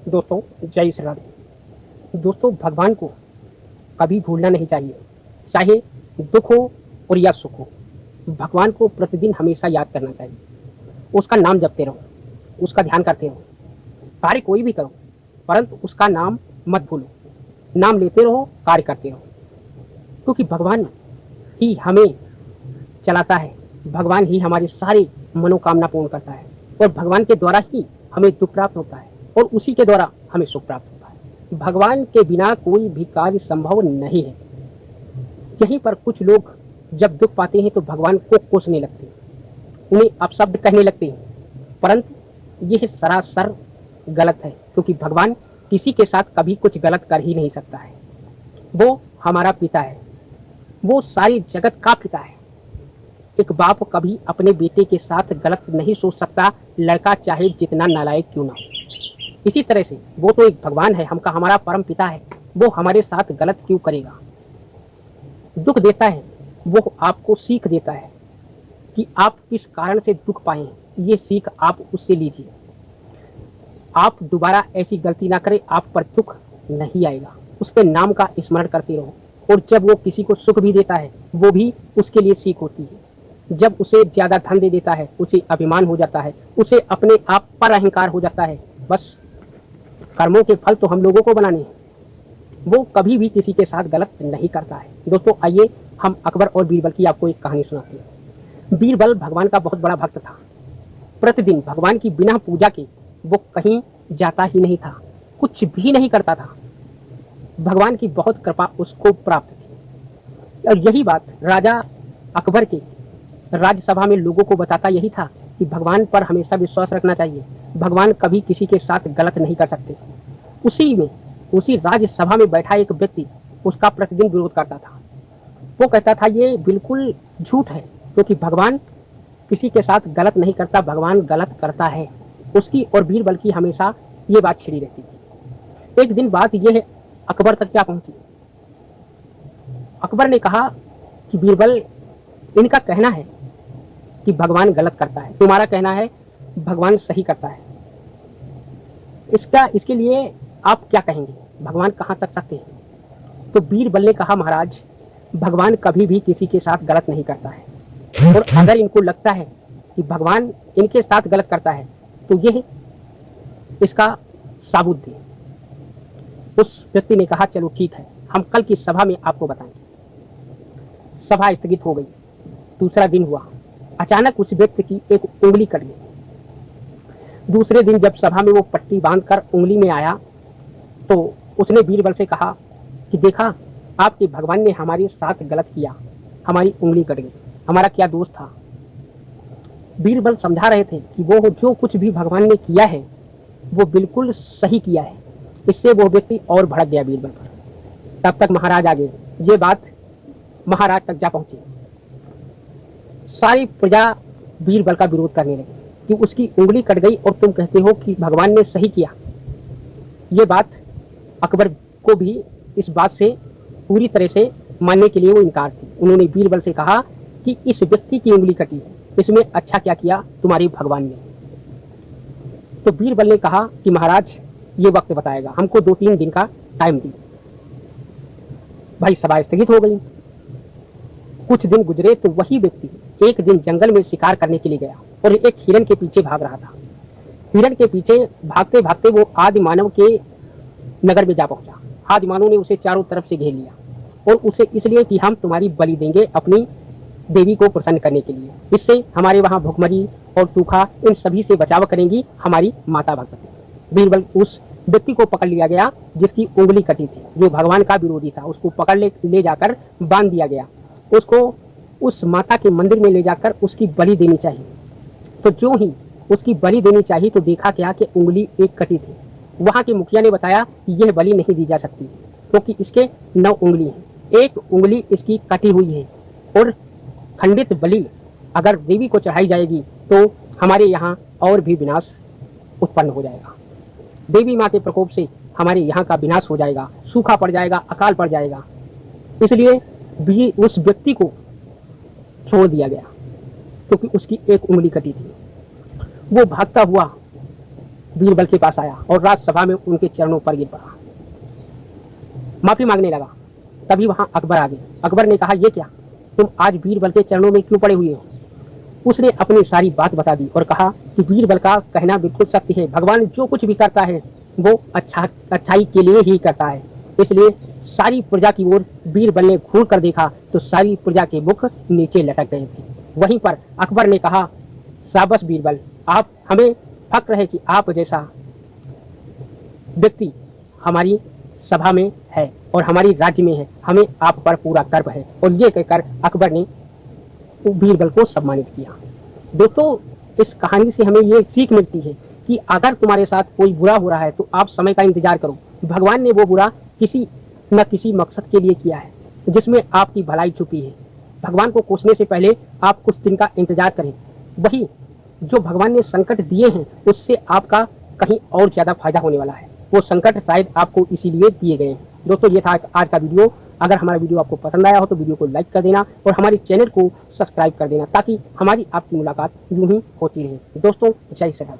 दोस्तों, जय श्री राधे। दोस्तों, भगवान को कभी भूलना नहीं चाहिए, चाहे दुख हो और या सुख हो। भगवान को प्रतिदिन हमेशा याद करना चाहिए, उसका नाम जपते रहो, उसका ध्यान करते रहो। कार्य कोई भी करो, परंतु उसका नाम मत भूलो। नाम लेते रहो, कार्य करते रहो, क्योंकि भगवान ही हमें चलाता है, भगवान ही हमारी सारी मनोकामना पूर्ण करता है, और भगवान के द्वारा ही हमें दुख प्राप्त होता है, और उसी के द्वारा हमें सुख प्राप्त होता है। भगवान के बिना कोई भी कार्य संभव नहीं है। यहीं पर कुछ लोग जब दुख पाते हैं तो भगवान को कोसने लगते हैं, उन्हें अपशब्द कहने लगते हैं, परंतु यह सरासर गलत है, क्योंकि भगवान किसी के साथ कभी कुछ गलत कर ही नहीं सकता है। वो हमारा पिता है, वो सारी जगत का पिता है। एक बाप कभी अपने बेटे के साथ गलत नहीं सोच सकता, लड़का चाहे जितना नालायक क्यों ना हो। इसी तरह से वो तो एक भगवान है, हमका हमारा परम पिता है, वो हमारे साथ गलत क्यों करेगा। दुख देता है, वो आपको सीख देता है कि आप किस कारण से दुख पाए, ये सीख आप उससे लीजिए। आप दोबारा ऐसी गलती ना करें, आप पर दुख नहीं आएगा। उसके नाम का स्मरण करते रहो, और जब वो किसी को सुख भी देता है, वो भी उसके लिए सीख होती है। जब उसे ज्यादा धन दे देता है, उसे अभिमान हो जाता है, उसे अपने आप पर अहंकार हो जाता है। बस कर्मों के फल तो हम लोगों को बनाने हैं, वो कभी भी किसी के साथ गलत नहीं करता है। दोस्तों, आइए हम अकबर और बीरबल की आपको एक कहानी सुनाते हैं। बीरबल भगवान का बहुत बड़ा भक्त था। प्रतिदिन भगवान की बिना पूजा के वो कहीं जाता ही नहीं था, कुछ भी नहीं करता था। भगवान की बहुत कृपा उसको प्राप्त थी, और यही बात राजा अकबर के राज्यसभा में लोगों को बताता यही था कि भगवान पर हमेशा विश्वास रखना चाहिए, भगवान कभी किसी के साथ गलत नहीं कर सकते। उसी राज्यसभा में बैठा एक व्यक्ति उसका प्रतिदिन विरोध करता था। वो कहता था ये बिल्कुल झूठ है, क्योंकि भगवान किसी के साथ गलत नहीं करता, भगवान गलत करता है। उसकी और बीरबल की हमेशा ये बात छिड़ी रहती थी। एक दिन बात यह अकबर तक क्या पहुंची। अकबर ने कहा कि बीरबल, इनका कहना है कि भगवान गलत करता है, तुम्हारा कहना है भगवान सही करता है। इसके लिए आप क्या कहेंगे, भगवान कहाँ तक सत्य है। तो बीरबल ने कहा, महाराज, भगवान कभी भी किसी के साथ गलत नहीं करता है, और अगर इनको लगता है कि भगवान इनके साथ गलत करता है तो यह इसका साबूत दे। उस व्यक्ति ने कहा, चलो ठीक है, हम कल की सभा में आपको बताएंगे। सभा स्थगित हो गई। दूसरा दिन हुआ, अचानक उस व्यक्ति की एक उंगली कट गई। दूसरे दिन जब सभा में वो पट्टी बांधकर उंगली में आया तो उसने बीरबल से कहा कि देखा, आपके भगवान ने हमारे साथ गलत किया, हमारी उंगली कट गई, हमारा क्या दोष था। बीरबल समझा रहे थे कि वो जो कुछ भी भगवान ने किया है वो बिल्कुल सही किया है। इससे वो व्यक्ति और भड़क गया बीरबल पर। तब तक महाराज आ गए। ये बात महाराज तक जा पहुंची। सारी प्रजा बीरबल का विरोध करने लगी कि उसकी उंगली कट गई और तुम कहते हो कि भगवान ने सही किया। ये बात अकबर को भी इस बात से पूरी तरह से मानने के लिए वो इनकार थी। उन्होंने बीरबल से कहा कि इस व्यक्ति की उंगली कटी है, इसमें अच्छा क्या किया तुम्हारे भगवान ने। तो बीरबल ने कहा कि महाराज, ये वक्त बताएगा, हमको 2-3 दिन का टाइम दी। भाई, सभा स्थगित हो गई। कुछ दिन गुजरे तो वही व्यक्ति एक दिन जंगल में शिकार करने के लिए गया और एक हिरन के पीछे भाग रहा था। हिरन के पीछे भागते भागते वो आदि मानव के नगर में जा पहुंचा। आदि मानव ने उसे चारों तरफ से घेर लिया, और उसे इसलिए कि हम तुम्हारी बलि देंगे अपनी देवी को प्रसन्न करने के लिए, इससे हमारे वहां भुखमरी और सूखा इन सभी से बचाव करेंगी हमारी माता भगवती। बीरबल उस व्यक्ति को पकड़ लिया गया जिसकी उंगली कटी थी, जो भगवान का विरोधी था। उसको पकड़ ले जाकर बांध दिया गया। उसको उस माता के मंदिर में ले जाकर उसकी बलि देनी चाहिए। तो जो ही उसकी बलि देनी चाहिए तो देखा क्या कि उंगली एक कटी थी। वहां के मुखिया ने बताया कि यह बलि नहीं दी जा सकती, क्योंकि इसके 9 उंगली हैं, एक उंगली इसकी कटी हुई है, और खंडित बलि अगर देवी को चढ़ाई जाएगी तो हमारे यहाँ और भी विनाश उत्पन्न हो जाएगा। देवी माँ के प्रकोप से हमारे यहाँ का विनाश हो जाएगा, सूखा पड़ जाएगा, अकाल पड़ जाएगा। इसलिए भी उस व्यक्ति को छोड़ दिया गया, क्योंकि उसकी एक उंगली कटी थी। वो भागता हुआ बीरबल के पास आया और राजसभा में उनके चरणों पर गिर पड़ा, माफी मांगने लगा। तभी वहां अकबर आ गए। अकबर ने कहा, ये क्या, तुम आज बीरबल के चरणों में क्यों पड़े हुए हो? उसने अपनी सारी बात बता दी और कहा कि बीरबल का कहना बिल्कुल सत्य है, भगवान जो कुछ भी करता है वो अच्छाई के लिए ही करता है। इसलिए सारी प्रजा की ओर बीरबल ने घूर कर देखा तो सारी प्रजा के मुख नीचे लटक गए थे। वहीं पर अकबर ने कहा, शाबाश बीरबल, आप हमें फक्र है कि आप जैसा व्यक्ति हमारी सभा में है और हमारी राज्य में है, हमें आप पर पूरा गर्व है। और ये कहकर अकबर ने बीरबल को सम्मानित किया। दोस्तों, इस कहानी से हमें ये सीख मिलती है कि अगर तुम्हारे साथ कोई बुरा हो रहा है तो आप समय का इंतजार करो। भगवान ने वो बुरा किसी न किसी मकसद के लिए किया है जिसमें आपकी भलाई छुपी है। भगवान को कोसने से पहले आप कुछ दिन का इंतजार करें। वही जो भगवान ने संकट दिए हैं उससे आपका कहीं और ज्यादा फायदा होने वाला है। वो संकट शायद आपको इसीलिए दिए गए हैं। दोस्तों, ये था आज का वीडियो। अगर हमारा वीडियो आपको पसंद आया हो तो वीडियो को लाइक कर देना और हमारे चैनल को सब्सक्राइब कर देना ताकि हमारी आपकी मुलाकात यूं ही होती रहे। दोस्तों, जय श्री राम।